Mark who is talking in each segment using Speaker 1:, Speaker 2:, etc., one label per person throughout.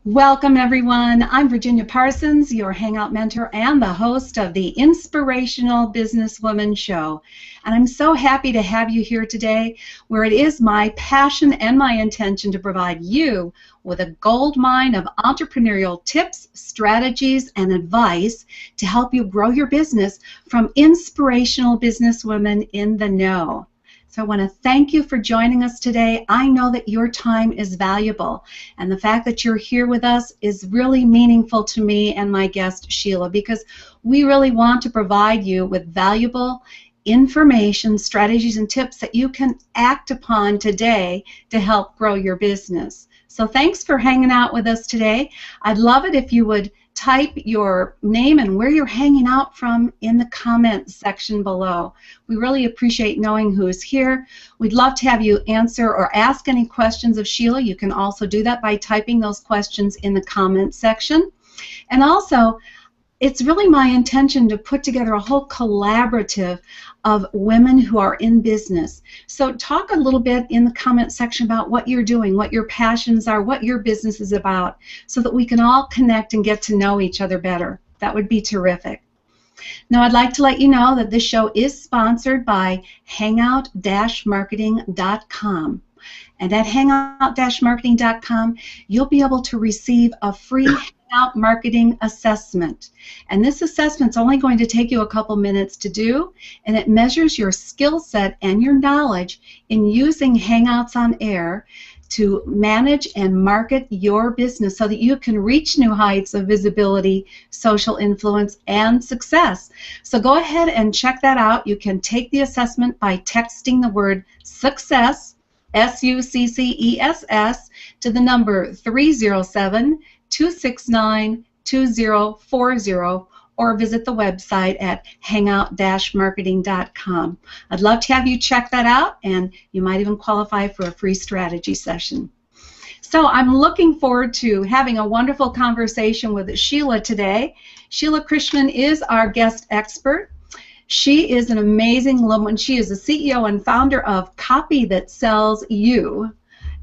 Speaker 1: Welcome, everyone. I'm Virginia Parsons, your Hangout mentor and the host of the Inspirational Business Women show. And I'm so happy to have you here today, where it is my passion and my intention to provide you with a goldmine of entrepreneurial tips, strategies, and advice to help you grow your business from inspirational business women in the know. So I want to thank you for joining us today. I know that your time is valuable, and the fact that you're here with us is really meaningful to me and my guest, Sheila, because we really want to provide you with valuable information, strategies, and tips that you can act upon today to help grow your business. So thanks for hanging out with us today. I'd love it if you would type your name and where you're hanging out from in the comments section below. We really appreciate knowing who is here. We'd love to have you answer or ask any questions of Sheila. You can also do that by typing those questions in the comments section. And also, it's really my intention to put together a whole collaborative of women who are in business. So talk a little bit in the comment section about what you're doing, what your passions are, what your business is about, so that we can all connect and get to know each other better. That would be terrific. Now, I'd like to let you know that this show is sponsored by hangout-marketing.com. And at hangout-marketing.com, you'll be able to receive a free Hangout Marketing Assessment. And this assessment's only going to take you a couple minutes to do, and it measures your skill set and your knowledge in using Hangouts on Air to manage and market your business so that you can reach new heights of visibility, social influence, and success. So go ahead and check that out. You can take the assessment by texting the word SUCCESS, SUCCESS, to the number 307-269-2040, or visit the website at hangout-marketing.com. I'd love to have you check that out, and you might even qualify for a free strategy session. So I'm looking forward to having a wonderful conversation with Sheila today. Sheila Krishman is our guest expert. She is an amazing woman. She is the CEO and founder of Copy That Sells You.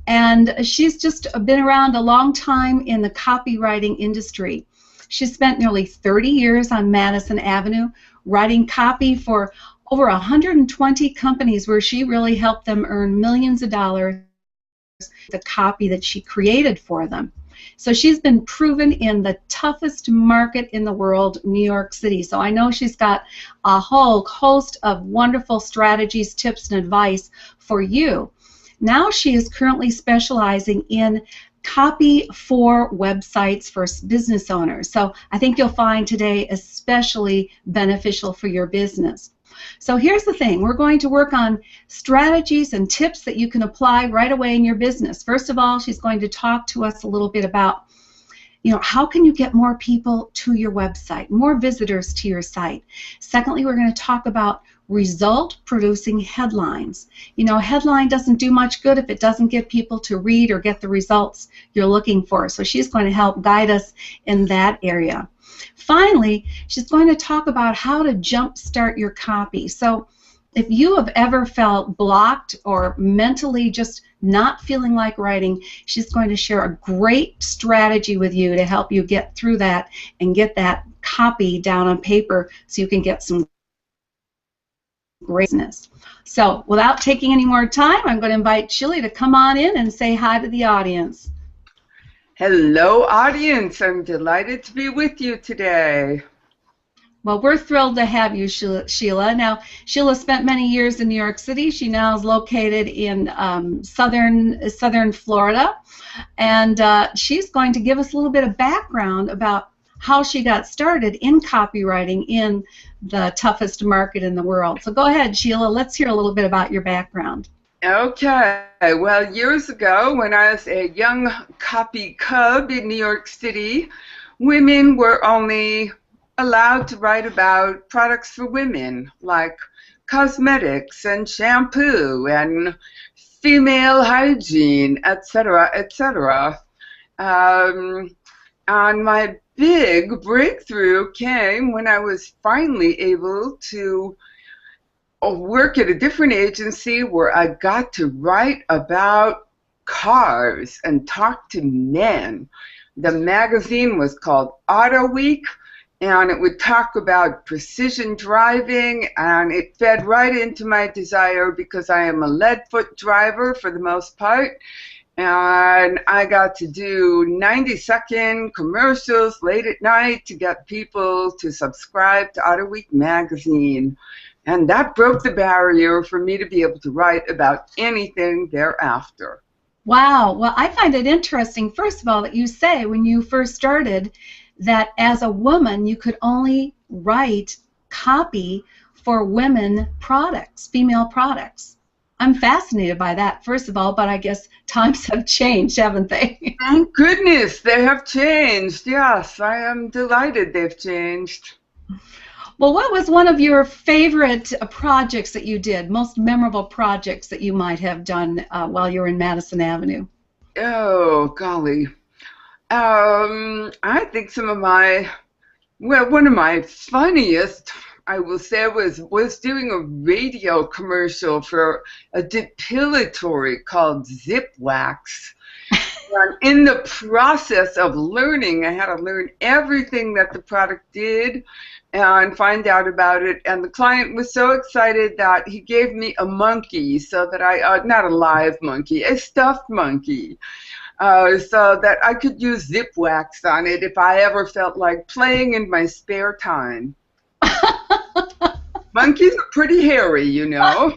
Speaker 1: And she's just been around a long time in the copywriting industry. She spent nearly 30 years on Madison Avenue writing copy for over 120 companies, where she really helped them earn millions of dollars with the copy that she created for them. So she's been proven in the toughest market in the world, New York City. So I know she's got a whole host of wonderful strategies, tips, and advice for you. Now she is currently specializing in copy for websites for business owners. So I think you'll find today especially beneficial for your business. So here's the thing. We're going to work on strategies and tips that you can apply right away in your business. First of all, she's going to talk to us a little bit about, how can you get more people to your website, more visitors to your site. Secondly, we're going to talk about result-producing headlines. A headline doesn't do much good if it doesn't get people to read or get the results you're looking for. So she's going to help guide us in that area. Finally, she's going to talk about how to jumpstart your copy. So if you have ever felt blocked or mentally just not feeling like writing, she's going to share a great strategy with you to help you get through that and get that copy down on paper so you can get some greatness. So without taking any more time, I'm going to invite Sheila to come on in and say hi to the audience.
Speaker 2: Hello, audience. I'm delighted to be with you today.
Speaker 1: Well, we're thrilled to have you, Sheila. Now, Sheila spent many years in New York City. She now is located in southern Florida, and she's going to give us a little bit of background about how she got started in copywriting in the toughest market in the world. So go ahead, Sheila. Let's hear a little bit about your background.
Speaker 2: Okay. Well, years ago, when I was a young copy cub in New York City, women were only allowed to write about products for women, like cosmetics and shampoo and female hygiene, etc., etc. And my big breakthrough came when I was finally able to work at a different agency where I got to write about cars and talk to men. The magazine was called Auto Week, and it would talk about precision driving, and it fed right into my desire because I am a lead-foot driver for the most part. And I got to do 90-second commercials late at night to get people to subscribe to Auto Week magazine. And that broke the barrier for me to be able to write about anything thereafter.
Speaker 1: Wow. Well, I find it interesting, first of all, that you say when you first started that as a woman you could only write copy for women products, female products. I'm fascinated by that, first of all, but I guess times have changed, haven't they?
Speaker 2: Thank goodness they have changed. Yes, I am delighted they've changed.
Speaker 1: Well, what was one of your favorite projects that you did, most memorable projects that you might have done while you were in Madison Avenue?
Speaker 2: Oh, golly. I think some of my, well, one of my funniest, I will say, was doing a radio commercial for a depilatory called Zip Wax. And in the process of learning, I had to learn everything that the product did and find out about it. And the client was so excited that he gave me a monkey so that not a live monkey, a stuffed monkey, so that I could use Zip Wax on it if I ever felt like playing in my spare time. Monkeys are pretty hairy, you know.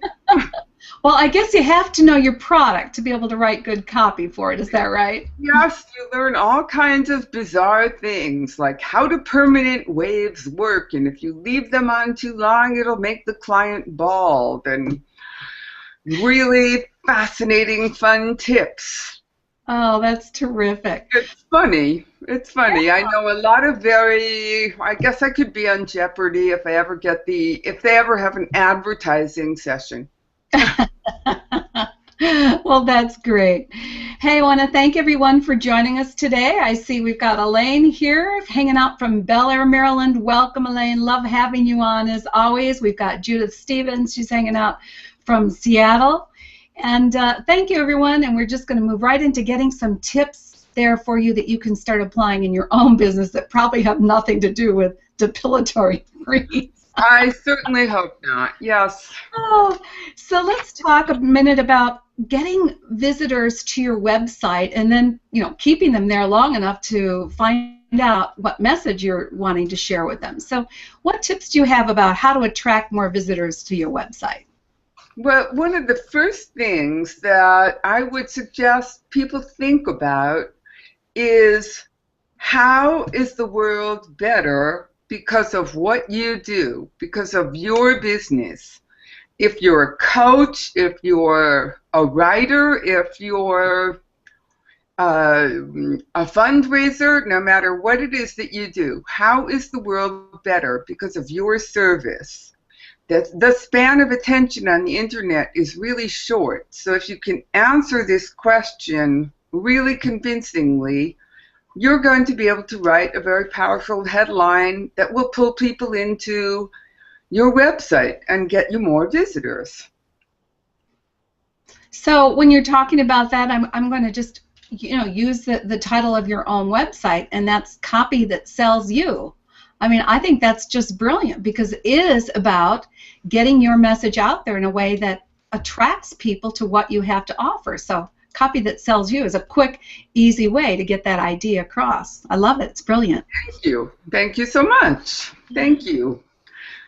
Speaker 1: Well, I guess you have to know your product to be able to write good copy for it. Is that right?
Speaker 2: Yes, you learn all kinds of bizarre things, like how do permanent waves work, and if you leave them on too long, it'll make the client bald, and really fascinating, fun tips.
Speaker 1: Oh, that's terrific.
Speaker 2: It's funny. It's funny. Yeah. I know a lot of I guess I could be on Jeopardy if if they ever have an advertising session.
Speaker 1: Well, that's great. Hey, I want to thank everyone for joining us today. I see we've got Elaine here hanging out from Bel Air, Maryland. Welcome, Elaine. Love having you on as always. We've got Judith Stevens. She's hanging out from Seattle. And thank you, everyone. And we're just going to move right into getting some tips there for you that you can start applying in your own business that probably have nothing to do with depilatory creams.
Speaker 2: I certainly hope not. Yes.
Speaker 1: Oh, so let's talk a minute about getting visitors to your website and then, keeping them there long enough to find out what message you're wanting to share with them. So what tips do you have about how to attract more visitors to your website?
Speaker 2: Well, one of the first things that I would suggest people think about is, how is the world better because of what you do, because of your business? If you're a coach, if you're a writer, if you're a fundraiser, no matter what it is that you do, how is the world better because of your service? The span of attention on the internet is really short, so if you can answer this question really convincingly, you're going to be able to write a very powerful headline that will pull people into your website and get you more visitors.
Speaker 1: So when you're talking about that, I'm going to just use the title of your own website, and that's Copy That Sells You. I mean, I think that's just brilliant because it is about getting your message out there in a way that attracts people to what you have to offer. So Copy That Sells You is a quick, easy way to get that idea across. I love it. It's brilliant.
Speaker 2: Thank you. Thank you so much. Thank you.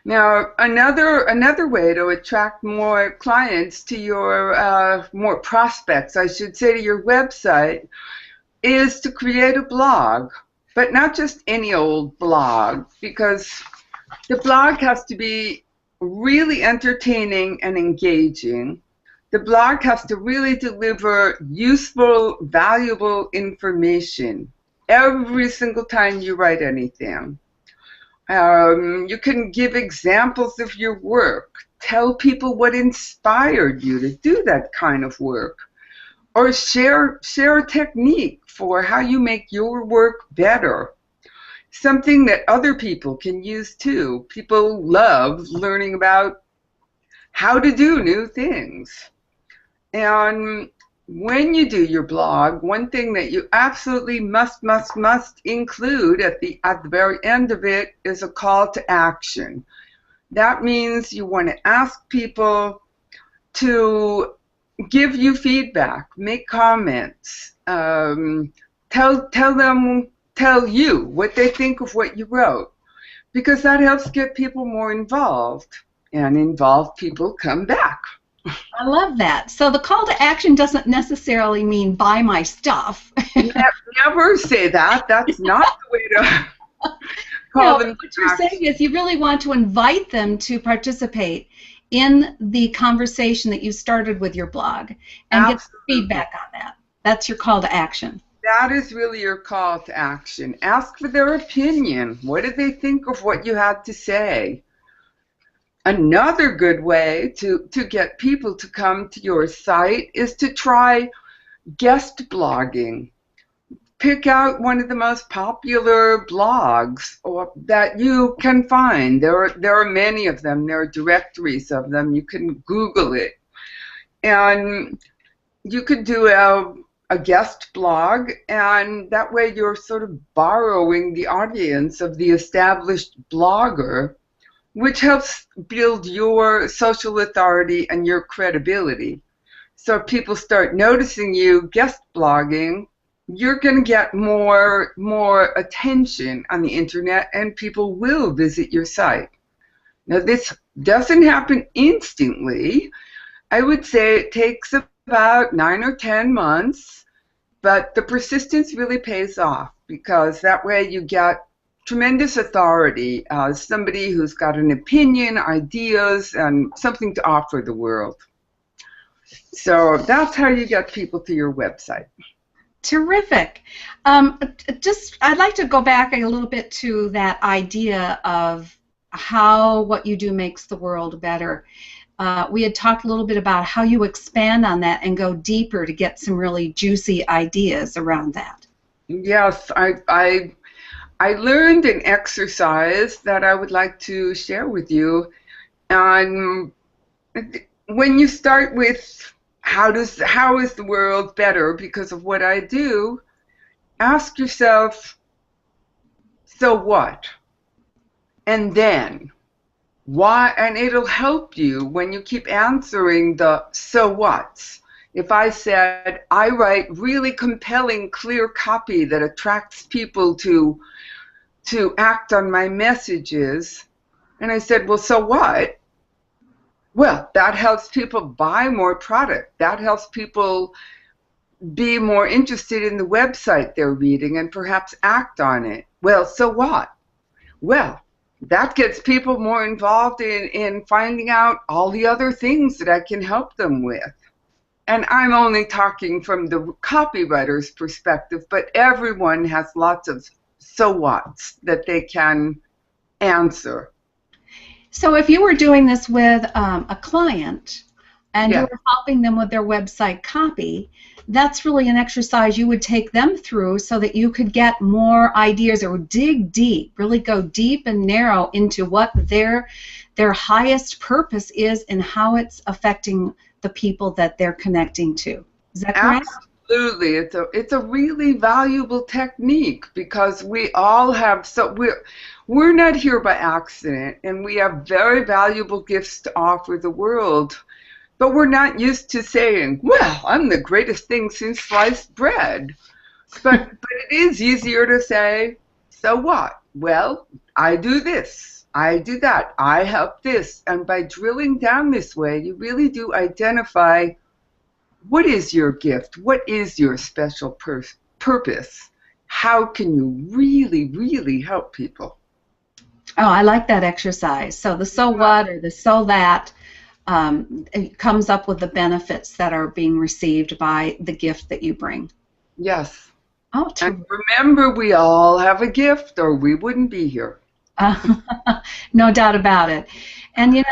Speaker 2: Now, another way to attract more clients to your, more prospects, I should say, to your website is to create a blog. But not just any old blog, because the blog has to be really entertaining and engaging. The blog has to really deliver useful, valuable information every single time you write anything. You can give examples of your work, tell people what inspired you to do that kind of work, or share a technique for how you make your work better. Something that other people can use too. People love learning about how to do new things. And when you do your blog, one thing that you absolutely must include at the very end of it is a call to action. That means you want to ask people to give you feedback, make comments, tell you what they think of what you wrote, because that helps get people more involved, and involved people come back.
Speaker 1: I love that. So the call to action doesn't necessarily mean buy my stuff.
Speaker 2: Never say that. That's not the way to call them.
Speaker 1: What you're saying is you really want to invite them to participate in the conversation that you started with your blog and get feedback on that. That's your call to action.
Speaker 2: That is really your call to action. Ask for their opinion. What did they think of what you had to say? Another good way to get people to come to your site is to try guest blogging. Pick out one of the most popular blogs that you can find. There are many of them. There are directories of them. You can Google it. And you could do a guest blog, and that way you're sort of borrowing the audience of the established blogger, which helps build your social authority and your credibility. So if people start noticing you guest blogging, you're going to get more attention on the internet, and people will visit your site. Now, this doesn't happen instantly. I would say it takes about 9 or 10 months, but the persistence really pays off, because that way you get tremendous authority as somebody who's got an opinion, ideas, and something to offer the world. So that's how you get people to your website.
Speaker 1: Terrific. I'd like to go back a little bit to that idea of how what you do makes the world better. We had talked a little bit about how you expand on that and go deeper to get some really juicy ideas around that.
Speaker 2: Yes, I learned an exercise that I would like to share with you. And when you start with how is the world better because of what I do, ask yourself, so what? And then, why? And it'll help you when you keep answering the so whats. If I said, I write really compelling, clear copy that attracts people to act on my messages, and I said, well, so what? Well, that helps people buy more product. That helps people be more interested in the website they're reading and perhaps act on it. Well, so what? Well, that gets people more involved in finding out all the other things that I can help them with. And I'm only talking from the copywriter's perspective, but everyone has lots of so whats that they can answer.
Speaker 1: So if you were doing this with a client and
Speaker 2: Yeah.
Speaker 1: you were helping them with their website copy, that's really an exercise you would take them through so that you could get more ideas or dig deep, really go deep and narrow into what their highest purpose is and how it's affecting the people that they're connecting to. Is that correct?
Speaker 2: Absolutely. It's a really valuable technique, because we all have, we're not here by accident, and we have very valuable gifts to offer the world, but we're not used to saying, well, I'm the greatest thing since sliced bread. But it is easier to say, so what? Well, I do this, I do that, I help this. And by drilling down this way, you really do identify what is your gift, what is your special purpose, how can you really, really help people.
Speaker 1: Oh, I like that exercise. So the so what or the so that it comes up with the benefits that are being received by the gift that you bring.
Speaker 2: Yes.
Speaker 1: Oh,
Speaker 2: and remember, we all have a gift, or we wouldn't be here.
Speaker 1: No doubt about it. And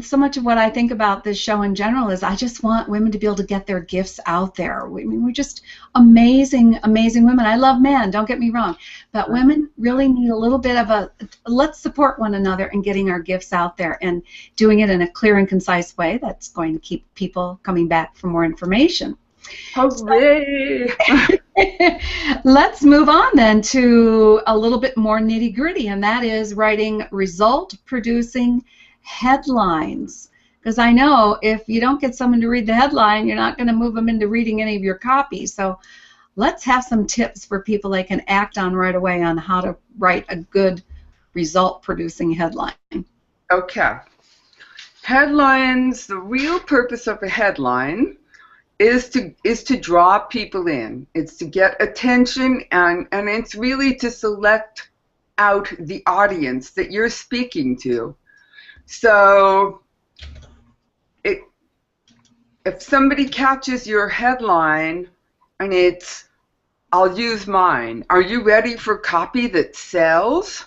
Speaker 1: so much of what I think about this show in general is I just want women to be able to get their gifts out there. We're just amazing, amazing women. I love men, don't get me wrong, but women really need a little bit of let's support one another in getting our gifts out there and doing it in a clear and concise way that's going to keep people coming back for more information.
Speaker 2: Hooray!
Speaker 1: Let's move on then to a little bit more nitty-gritty, and that is writing result-producing headlines. Because I know if you don't get someone to read the headline, you're not going to move them into reading any of your copy. So let's have some tips for people they can act on right away on how to write a good result-producing headline.
Speaker 2: Okay. Headlines, the real purpose of a headline is to draw people in. It's to get attention, and it's really to select out the audience that you're speaking to. So if somebody catches your headline and it's, I'll use mine, are you ready for copy that sells?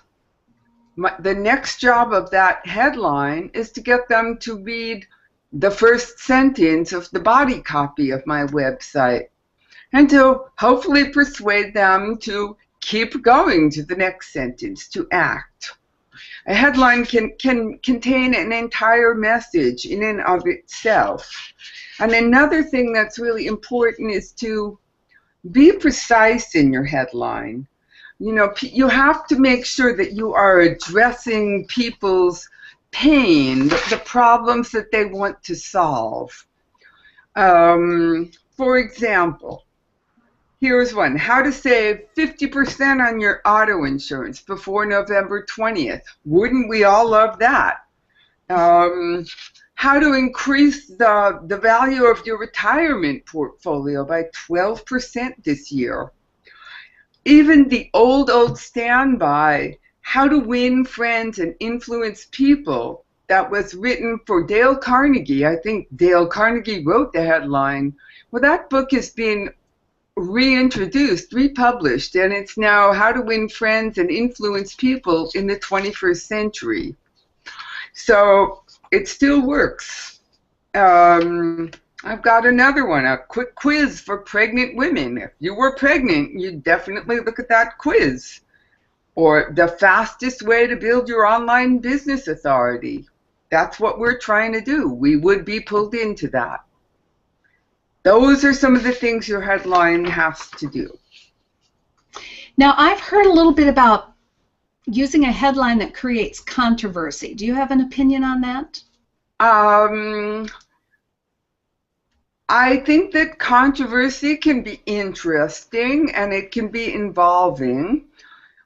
Speaker 2: The next job of that headline is to get them to read the first sentence of the body copy of my website and to hopefully persuade them to keep going to the next sentence, to act. A headline can contain an entire message in and of itself. And another thing that's really important is to be precise in your headline. You have to make sure that you are addressing people's pain, the problems that they want to solve. For example, here's one: how to save 50% on your auto insurance before November 20th. Wouldn't we all love that? How to increase the value of your retirement portfolio by 12% this year. Even the old standby, how to win friends and influence people, that was written for Dale Carnegie. I think Dale Carnegie wrote the headline. Well, that book has been reintroduced, republished, and it's now How to Win Friends and Influence People in the 21st Century. So it still works. I've got another one, a quick quiz for pregnant women. If you were pregnant, you'd definitely look at that quiz. Or the fastest way to build your online business authority. That's what we're trying to do. We would be pulled into that. Those are some of the things your headline has to do.
Speaker 1: Now, I've heard a little bit about using a headline that creates controversy. Do you have an opinion on that?
Speaker 2: I think that controversy can be interesting and it can be involving.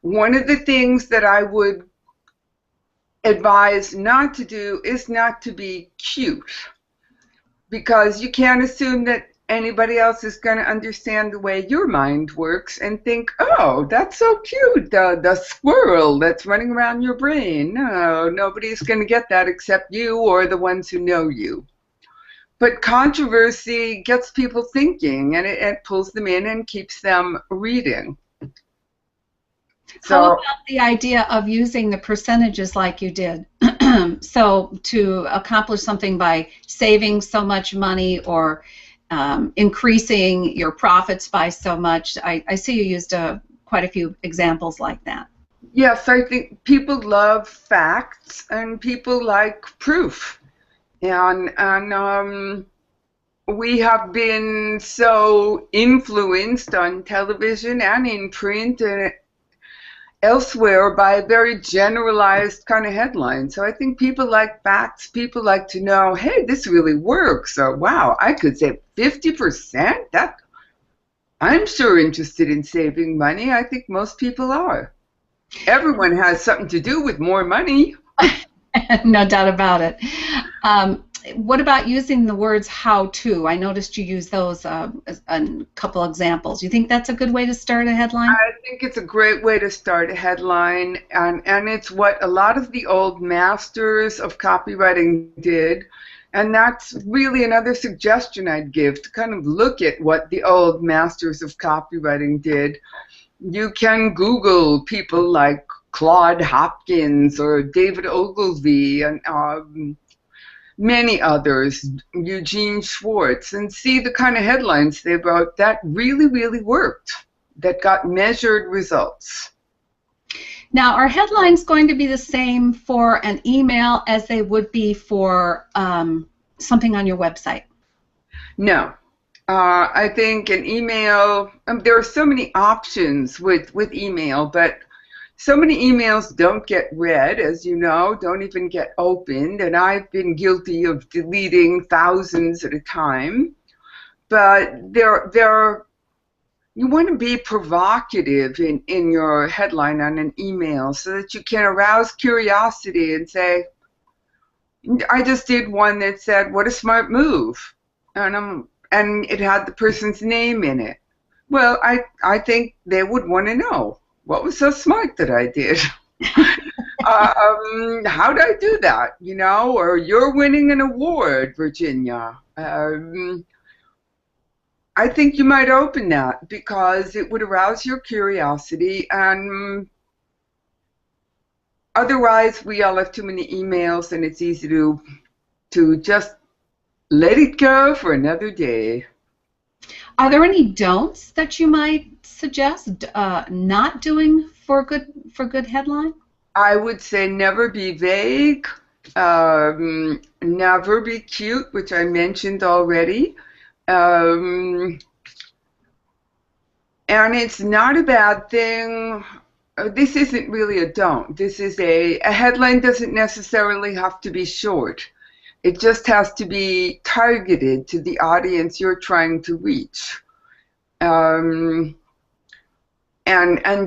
Speaker 2: One of the things that I would advise not to do is not to be cute, because you can't assume that anybody else is going to understand the way your mind works and think, oh, that's so cute, the squirrel that's running around your brain. No, nobody's going to get that except you or the ones who know you. But controversy gets people thinking, and it pulls them in and keeps them reading. So,
Speaker 1: how about the idea of using the percentages like you did? So to accomplish something by saving so much money or increasing your profits by so much. I see you used quite a few examples like that.
Speaker 2: Yes, I think people love facts and people like proof. And we have been so influenced on television and in print and elsewhere by a very generalized kind of headline. So I think people like facts. People like to know, hey, this really works. Or, wow, I could save 50%? I'm sure interested in saving money. I think most people are. Everyone has something to do with more money.
Speaker 1: No doubt about it. What about using the words how to? I noticed you use those as a couple examples. You think that's a good way to start a headline?
Speaker 2: I think it's a great way to start a headline, and it's what a lot of the old masters of copywriting did, and that's really another suggestion I'd give, to kind of look at what the old masters of copywriting did. You can Google people like Claude Hopkins or David Ogilvy and many others, Eugene Schwartz, and see the kind of headlines they wrote that really, really worked, that got measured results.
Speaker 1: Now, are headlines going to be the same for an email as they would be for something on your website?
Speaker 2: No. I think an email, there are so many options with email, but so many emails don't get read, as you know, don't even get opened, and I've been guilty of deleting thousands at a time. But you want to be provocative in your headline on an email so that you can arouse curiosity and say, I just did one that said, what a smart move. And it had the person's name in it. Well, I think they would want to know, what was so smart that I did? How did I do that? You know, or you're winning an award, Virginia. I think you might open that because it would arouse your curiosity, and otherwise we all have too many emails and it's easy to just let it go for another day.
Speaker 1: Are there any don'ts that you might suggest not doing for a good headline?
Speaker 2: I would say never be vague, never be cute, which I mentioned already. And it's not a bad thing. This isn't really a don't. This is a headline doesn't necessarily have to be short. It just has to be targeted to the audience you're trying to reach. And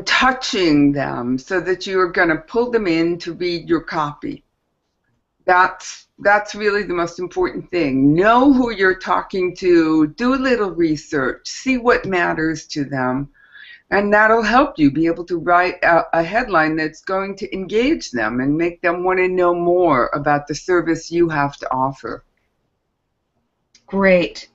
Speaker 2: touching them so that you're going to pull them in to read your copy. That's really the most important thing. Know who you're talking to, do a little research, see what matters to them, and that'll help you be able to write a headline that's going to engage them and make them want to know more about the service you have to offer.
Speaker 1: Great.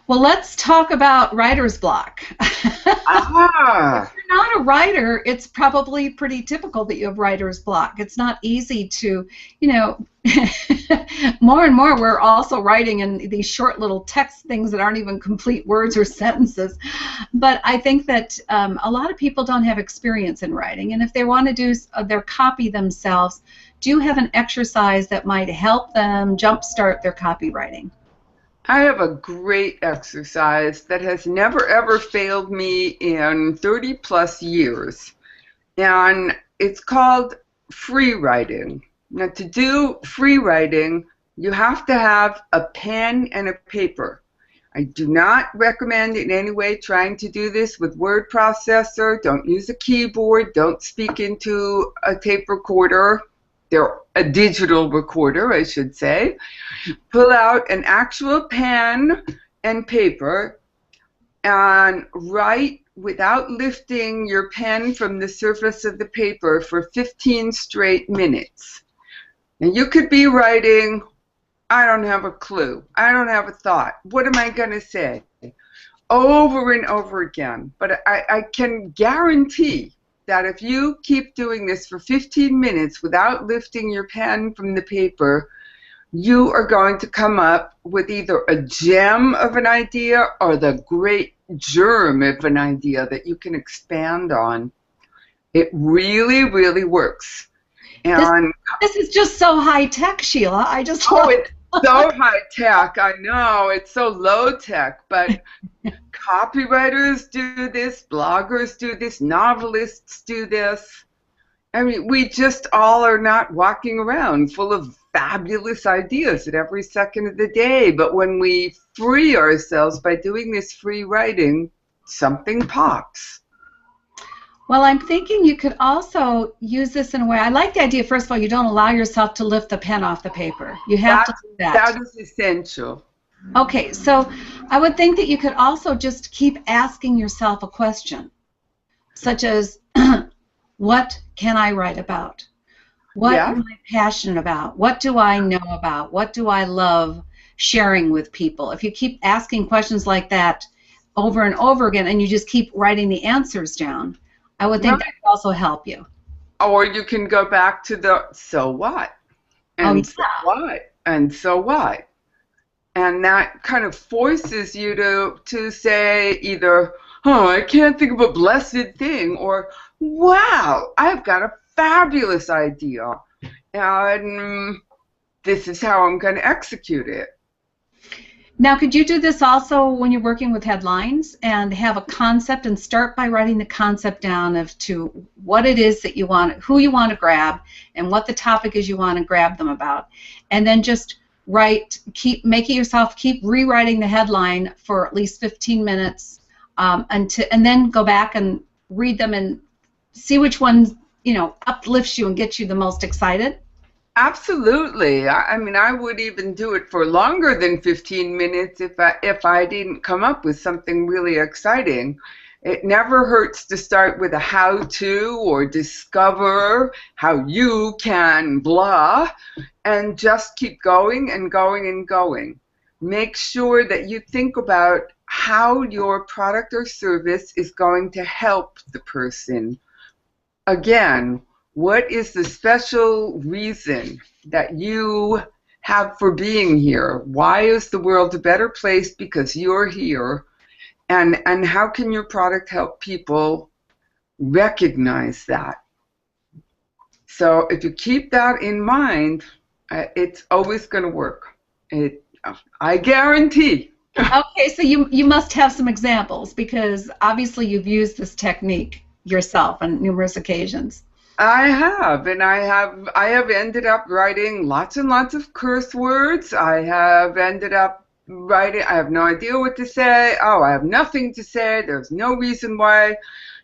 Speaker 1: Well, let's talk about writer's block. If you're not a writer, it's probably pretty typical that you have writer's block. It's not easy to, you know, more and more we're also writing in these short little text things that aren't even complete words or sentences. But I think that a lot of people don't have experience in writing, and if they want to do their copy themselves, do you have an exercise that might help them jumpstart their copywriting?
Speaker 2: I have a great exercise that has never ever failed me in 30 plus years, and it's called free writing. Now, to do free writing, you have to have a pen and a paper. I do not recommend in any way trying to do this with word processor. Don't use a keyboard. Don't speak into a tape recorder. They're a digital recorder, I should say. Pull out an actual pen and paper and write without lifting your pen from the surface of the paper for 15 straight minutes. And you could be writing, I don't have a clue. I don't have a thought. What am I going to say? Over and over again. But I can guarantee that if you keep doing this for 15 minutes without lifting your pen from the paper, you are going to come up with either a gem of an idea or the great germ of an idea that you can expand on. It really, really works. And
Speaker 1: this is just so high tech, Sheila. I just
Speaker 2: it's so high tech. I know it's so low tech, but copywriters do this, bloggers do this, novelists do this. I mean, we just all are not walking around full of fabulous ideas at every second of the day. But when we free ourselves by doing this free writing, something pops.
Speaker 1: Well, I'm thinking you could also use this in a way. I like the idea, first of all, you don't allow yourself to lift the pen off the paper. You have to do that.
Speaker 2: That is essential.
Speaker 1: Okay, so I would think that you could also just keep asking yourself a question, such as, what can I write about? What am I passionate about? What do I know about? What do I love sharing with people? If you keep asking questions like that over and over again and you just keep writing the answers down, I would think that would also help you.
Speaker 2: Or you can go back to the so what?
Speaker 1: Oh,
Speaker 2: And so
Speaker 1: yeah.
Speaker 2: what? And so what? And that kind of forces you to say either, oh, I can't think of a blessed thing, or wow, I've got a fabulous idea. And this is how I'm going to execute it.
Speaker 1: Now, could you do this also when you're working with headlines and have a concept and start by writing the concept down of to what it is that you want, who you want to grab, and what the topic is you want to grab them about, and then just write, keep making yourself keep rewriting the headline for at least 15 minutes, and then go back and read them and see which one uplifts you and gets you the most excited.
Speaker 2: Absolutely. I mean, I would even do it for longer than 15 minutes if I didn't come up with something really exciting. It never hurts to start with a how-to or discover how you can blah, and just keep going and going and going. Make sure that you think about how your product or service is going to help the person. Again, what is the special reason that you have for being here? Why is the world a better place because you're here? And how can your product help people recognize that? So if you keep that in mind, it's always going to work. I guarantee.
Speaker 1: Okay, so you must have some examples, because obviously you've used this technique yourself on numerous occasions.
Speaker 2: I have, and I have ended up writing lots and lots of curse words. I have ended up writing, I have no idea what to say. Oh, I have nothing to say. There's no reason why.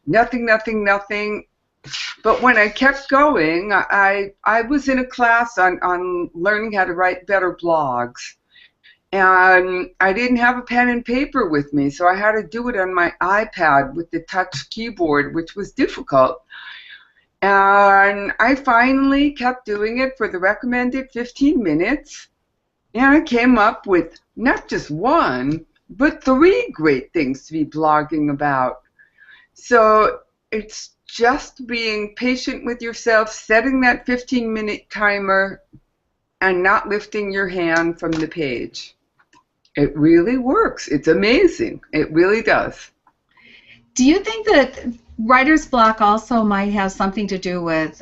Speaker 2: Nothing, nothing, nothing. But when I kept going, I was in a class on learning how to write better blogs. And I didn't have a pen and paper with me, so I had to do it on my iPad with the touch keyboard, which was difficult. And I finally kept doing it for the recommended 15 minutes, and I came up with not just one, but 3 great things to be blogging about. So it's just being patient with yourself, setting that 15-minute timer, and not lifting your hand from the page. It really works. It's amazing. It really does.
Speaker 1: Do you think that writer's block also might have something to do with,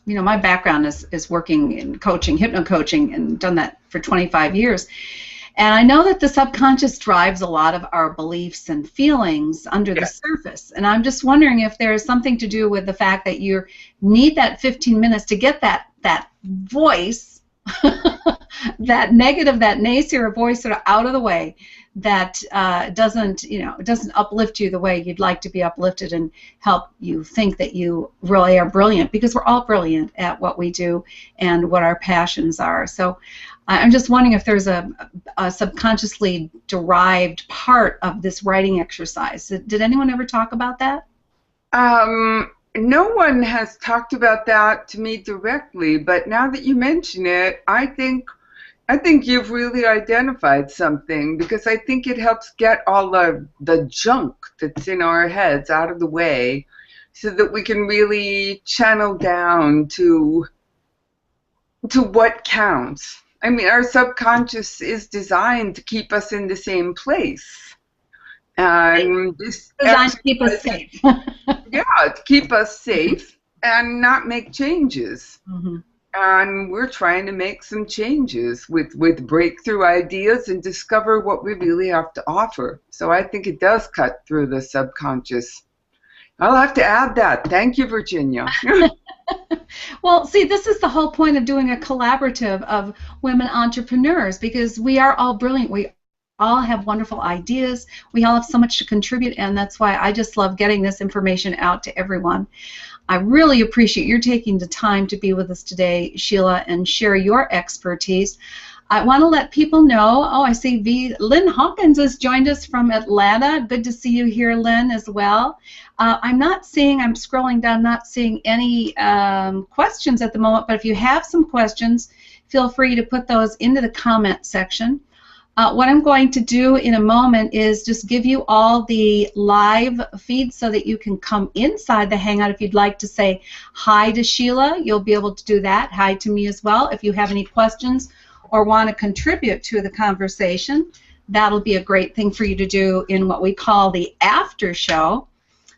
Speaker 1: my background is working in coaching, hypno-coaching, and done that for 25 years. And I know that the subconscious drives a lot of our beliefs and feelings under the surface. And I'm just wondering if there's something to do with the fact that you need that 15 minutes to get that voice, that negative, that naysayer voice sort of out of the way, that doesn't uplift you the way you'd like to be uplifted and help you think that you really are brilliant, because we're all brilliant at what we do and what our passions are. So I'm just wondering if there's a subconsciously derived part of this writing exercise. Did anyone ever talk about that?
Speaker 2: No one has talked about that to me directly, but now that you mention it, I think you've really identified something, because I think it helps get all the junk that's in our heads out of the way, so that we can really channel down to what counts. I mean, our subconscious is designed to keep us in the same place. And this
Speaker 1: designed to keep us safe.
Speaker 2: Yeah, to keep us safe and not make changes. Mm-hmm. And we're trying to make some changes with breakthrough ideas and discover what we really have to offer. So I think it does cut through the subconscious. I'll have to add that. Thank you, Virginia.
Speaker 1: Well, see, this is the whole point of doing a collaborative of women entrepreneurs, because we are all brilliant. We all have wonderful ideas. We all have so much to contribute, and that's why I just love getting this information out to everyone. I really appreciate your taking the time to be with us today, Sheila, and share your expertise. I want to let people know, I see Lynn Hawkins has joined us from Atlanta. Good to see you here, Lynn, as well. I'm scrolling down, not seeing any questions at the moment, but if you have some questions, feel free to put those into the comment section. What I'm going to do in a moment is just give you all the live feeds so that you can come inside the Hangout. If you'd like to say hi to Sheila, you'll be able to do that. Hi to me as well. If you have any questions or want to contribute to the conversation, that'll be a great thing for you to do in what we call the after show.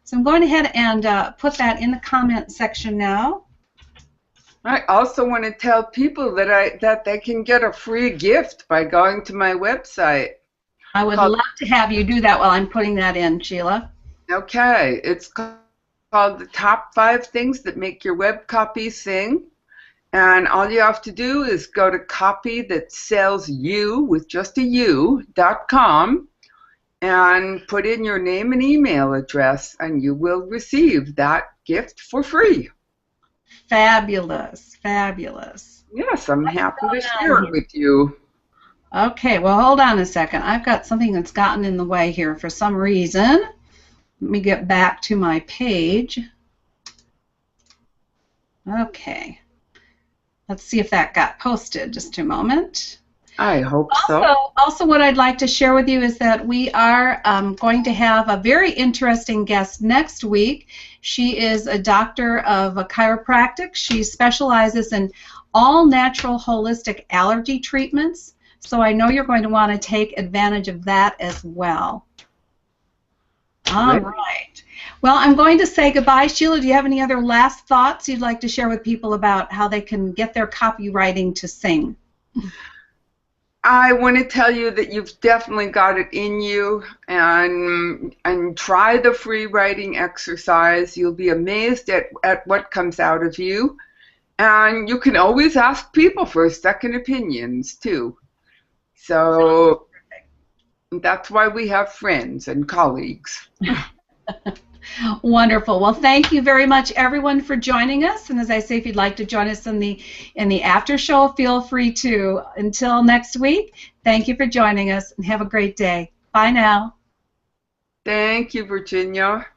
Speaker 1: So I'm going ahead and put that in the comment section now.
Speaker 2: I also want to tell people that they can get a free gift by going to my website.
Speaker 1: I would love to have you do that while I'm putting that in, Sheila.
Speaker 2: Okay. It's called The Top 5 Things That Make Your Web Copy Sing. And all you have to do is go to copythatsellsyou with just a u.com and put in your name and email address, and you will receive that gift for free.
Speaker 1: Fabulous, fabulous.
Speaker 2: Yes, I'm happy to share it with you.
Speaker 1: Okay, well, hold on a second. I've got something that's gotten in the way here for some reason. Let me get back to my page. Okay. Let's see if that got posted. Just a moment.
Speaker 2: I hope so.
Speaker 1: Also, what I'd like to share with you is that we are going to have a very interesting guest next week. She is a doctor of chiropractic. She specializes in all natural holistic allergy treatments. So I know you're going to want to take advantage of that as well. All right. Well, I'm going to say goodbye. Sheila, do you have any other last thoughts you'd like to share with people about how they can get their copywriting to sing?
Speaker 2: I want to tell you that you've definitely got it in you, and try the free writing exercise. You'll be amazed at what comes out of you, and you can always ask people for second opinions too. So that's why we have friends and colleagues.
Speaker 1: Wonderful. Well, thank you very much, everyone, for joining us. And as I say, if you'd like to join us in the after show, feel free to. Until next week, thank you for joining us, and have a great day. Bye now.
Speaker 2: Thank you, Virginia.